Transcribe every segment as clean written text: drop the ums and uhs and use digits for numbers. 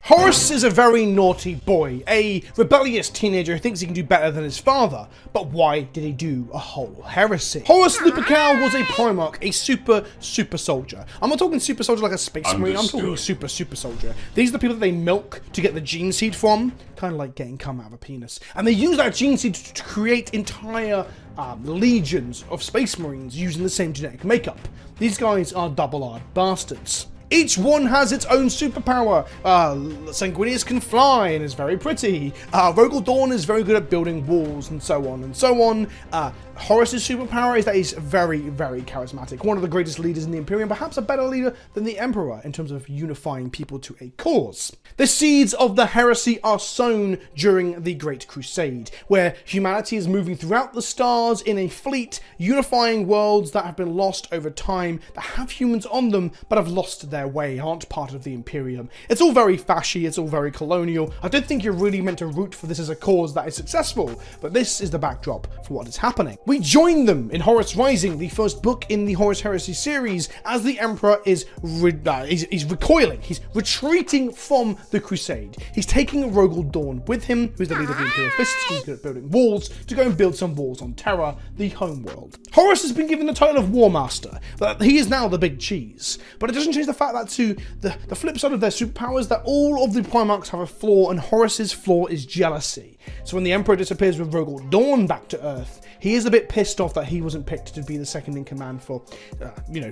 Horus is a very naughty boy, a rebellious teenager who thinks he can do better than his father. But why did he do a whole heresy? Horus Lupercal was a Primarch, a super soldier. I'm not talking super soldier like a space marine, I'm talking super soldier. These are the people that they milk to get the gene seed from, kind of like getting cum out of a penis. And they use that gene seed to create entire legions of space marines using the same genetic makeup. These guys are double-R bastards. Each one has its own superpower. Sanguinius can fly and is very pretty. Rogel Dawn is very good at building walls and so on and so on. Horus's superpower is that he's very charismatic. One of the greatest leaders in the Imperium, perhaps a better leader than the Emperor in terms of unifying people to a cause. The seeds of the heresy are sown during the Great Crusade, where humanity is moving throughout the stars in a fleet, unifying worlds that have been lost over time, that have humans on them, but have lost their way, aren't part of the Imperium. It's all very fashy, it's all very colonial. I don't think you're really meant to root for this as a cause that is successful, but this is the backdrop for what is happening. We join them in Horus Rising, the first book in the Horus Heresy series, as the Emperor is he's recoiling, he's retreating from the Crusade. He's taking Rogel Dawn with him, who's the leader of the Imperial Fists, who's good at building walls, to go and build some walls on Terra, the homeworld. Horus has been given the title of War Master, but he is now the big cheese. But it doesn't change the fact that to the flip side of their superpowers, that all of the Primarchs have a flaw, and Horus's flaw is jealousy. So when the Emperor disappears with Rogel Dawn back to Earth, he is a bit pissed off that he wasn't picked to be the second in command for,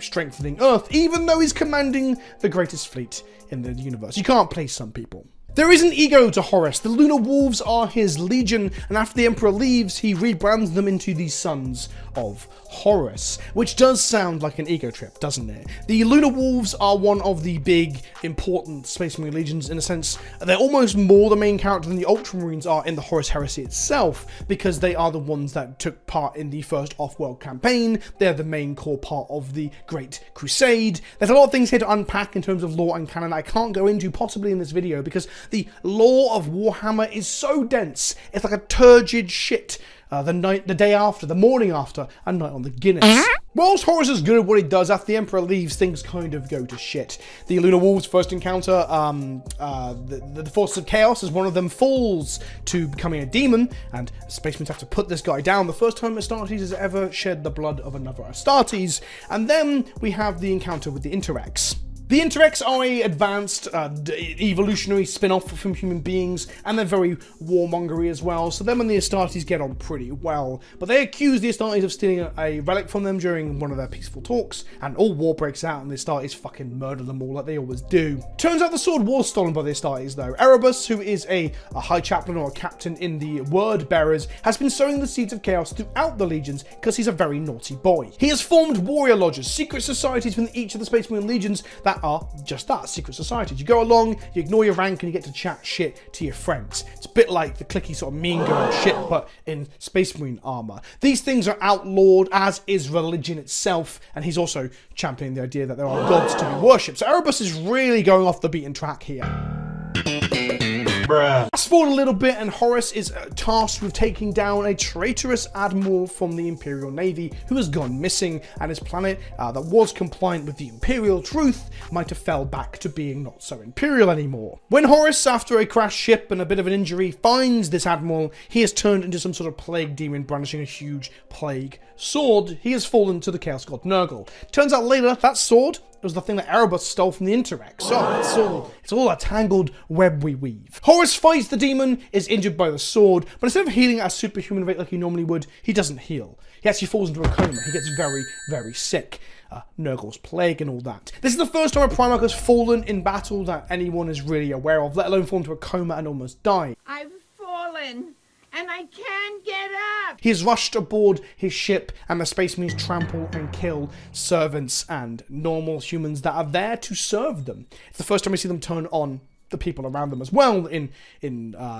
strengthening Earth, even though he's commanding the greatest fleet in the universe. You can't please some people. There is an ego to Horus. The Lunar Wolves are his legion, and after the Emperor leaves, he rebrands them into the Sons of Horus, which does sound like an ego trip, doesn't it? The Lunar Wolves are one of the big, important Space Marine legions. In a sense, they're almost more the main character than the Ultramarines are in the Horus Heresy itself, because they are the ones that took part in the first off-world campaign. They're the main core part of the Great Crusade. There's a lot of things here to unpack in terms of lore and canon I can't go into possibly in this video, because the lore of Warhammer is so dense, it's like a turgid shit. The day after, the morning after, and Night on the Guinness. Whilst Horus is good at what he does, after the Emperor leaves, things kind of go to shit. The Lunar Wolves first encounter the Forces of Chaos as one of them falls to becoming a demon, and Spacemen have to put this guy down. The first time Astartes has ever shed the blood of another Astartes. And then we have the encounter with the Interrex. The Interrex are a advanced evolutionary spin-off from human beings, and they're very warmongery as well, so them and the Astartes get on pretty well. But they accuse the Astartes of stealing a relic from them during one of their peaceful talks, and all war breaks out and the Astartes fucking murder them all like they always do. Turns out the sword was stolen by the Astartes though. Erebus, who is a high chaplain or a captain in the Word Bearers, has been sowing the seeds of chaos throughout the legions because he's a very naughty boy. He has formed warrior lodges, secret societies within each of the Space Marine legions that are just that, secret societies. You go along, you ignore your rank, and you get to chat shit to your friends. It's a bit like the clicky sort of mean girl shit, but in Space Marine armor. These things are outlawed, as is religion itself, and he's also championing the idea that there are gods to be worshipped. So Erebus is really going off the beaten track here. Fast forward a little bit, and Horus is tasked with taking down a traitorous admiral from the Imperial Navy who has gone missing, and his planet that was compliant with the Imperial truth might have fell back to being not so Imperial anymore. When Horus, after a crashed ship and a bit of an injury, finds this admiral, he has turned into some sort of plague demon brandishing a huge plague sword. He has fallen to the Chaos God Nurgle. Turns out later, that sword was the thing that Erebus stole from the Interrex. So it's all a tangled web we weave. Horus fights the demon, is injured by the sword, but instead of healing at a superhuman rate like he normally would, he doesn't heal. He actually falls into a coma. He gets very sick. Nurgle's plague and all that. This is the first time a Primarch has fallen in battle that anyone is really aware of, let alone fall into a coma and almost die. I've fallen, and I can't get up! He is rushed aboard his ship, and the Space Marines trample and kill servants and normal humans that are there to serve them. It's the first time we see them turn on the people around them as well in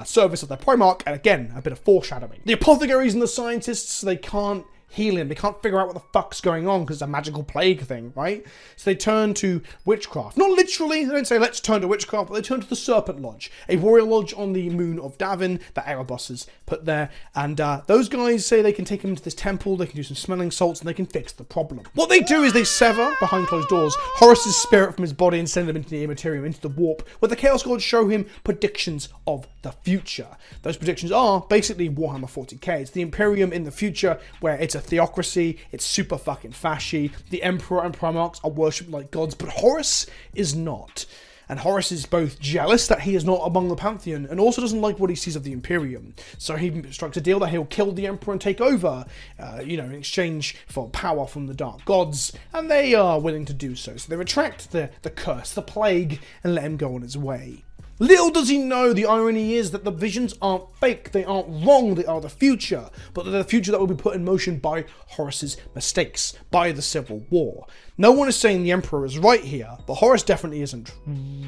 service of their Primarch, and again, a bit of foreshadowing. The apothecaries and the scientists, they can't heal him. They can't figure out what the fuck's going on because it's a magical plague thing, right? So they turn to witchcraft. Not literally, they don't say let's turn to witchcraft, but they turn to the Serpent Lodge, a warrior lodge on the moon of Davin that Erebos has put there. And those guys say they can take him into this temple, they can do some smelling salts, and they can fix the problem. What they do is they sever, behind closed doors, Horus's spirit from his body and send him into the Immaterium, into the warp, where the Chaos Gods show him predictions of the future. Those predictions are basically Warhammer 40k. It's the Imperium in the future, where it's a theocracy, it's super fucking fashy, the Emperor and Primarchs are worshipped like gods, but Horus is not. And Horus is both jealous that he is not among the Pantheon, and also doesn't like what he sees of the Imperium. So he strikes a deal that he'll kill the Emperor and take over, in exchange for power from the Dark Gods, and they are willing to do so. So they retract the curse, the plague, and let him go on his way. Little does he know, the irony is that the visions aren't fake, they aren't wrong, they are the future, but they're the future that will be put in motion by Horus's mistakes, by the Civil War. No one is saying the Emperor is right here, but Horus definitely isn't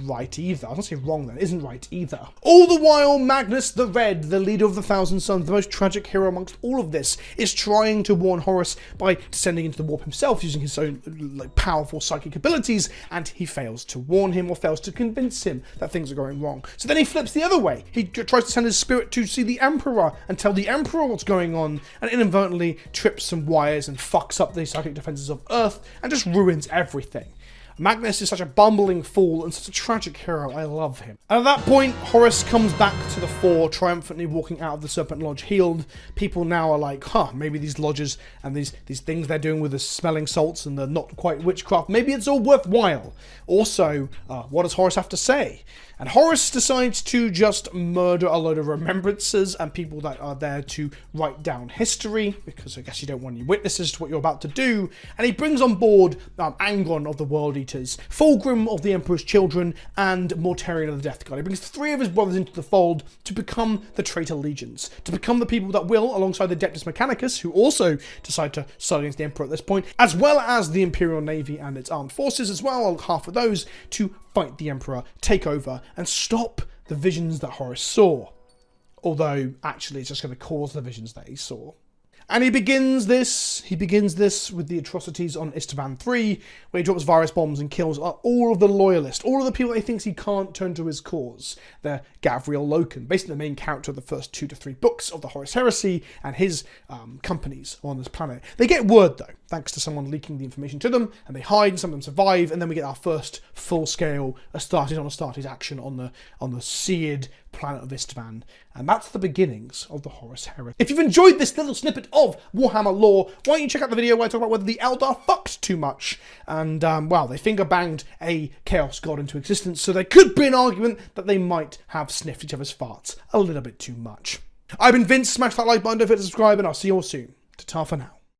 right either. I was going to say wrong then, isn't right either. All the while, Magnus the Red, the leader of the Thousand Sons, the most tragic hero amongst all of this, is trying to warn Horus by descending into the warp himself, using his own powerful psychic abilities, and he fails to warn him or fails to convince him that things are going wrong. So then he flips the other way. He tries to send his spirit to see the Emperor and tell the Emperor what's going on, and inadvertently trips some wires and fucks up the psychic defenses of Earth and just ruins everything. Magnus is such a bumbling fool and such a tragic hero. I love him. And at that point, Horus comes back to the fore, triumphantly walking out of the Serpent Lodge healed. People now are like, maybe these lodges and these things they're doing with the smelling salts and the not quite witchcraft, maybe it's all worthwhile. Also, what does Horus have to say? And Horus decides to just murder a load of remembrances and people that are there to write down history, because I guess you don't want any witnesses to what you're about to do. And he brings on board Angon of the World Eaters, Fulgrim of the Emperor's Children, and Mortarion of the Death God. He brings 3 of his brothers into the fold to become the traitor legions, to become the people that will, alongside the Adeptus Mechanicus, who also decide to side against the Emperor at this point, as well as the Imperial Navy and its armed forces as well, half of those, to fight the Emperor, take over, and stop the visions that Horus saw. Although, actually, it's just going to cause the visions that he saw. And he begins this with the atrocities on Istvan 3, where he drops virus bombs and kills all of the loyalists, all of the people that he thinks he can't turn to his cause. They're Gavriel Loken, basically the main character of the first 2 to 3 books of the Horus Heresy, and his companies on this planet. They get word, though, thanks to someone leaking the information to them, and they hide, and some of them survive, and then we get our first full-scale Astartes action on the seared planet of Istvan. And that's the beginnings of the Horus Heresy. If you've enjoyed this little snippet of Warhammer lore, why don't you check out the video where I talk about whether the Eldar fucked too much. And, they finger-banged a Chaos God into existence, so there could be an argument that they might have sniffed each other's farts a little bit too much. I've been Vince, smash that like button, don't forget to subscribe, and I'll see you all soon. Ta-ta for now.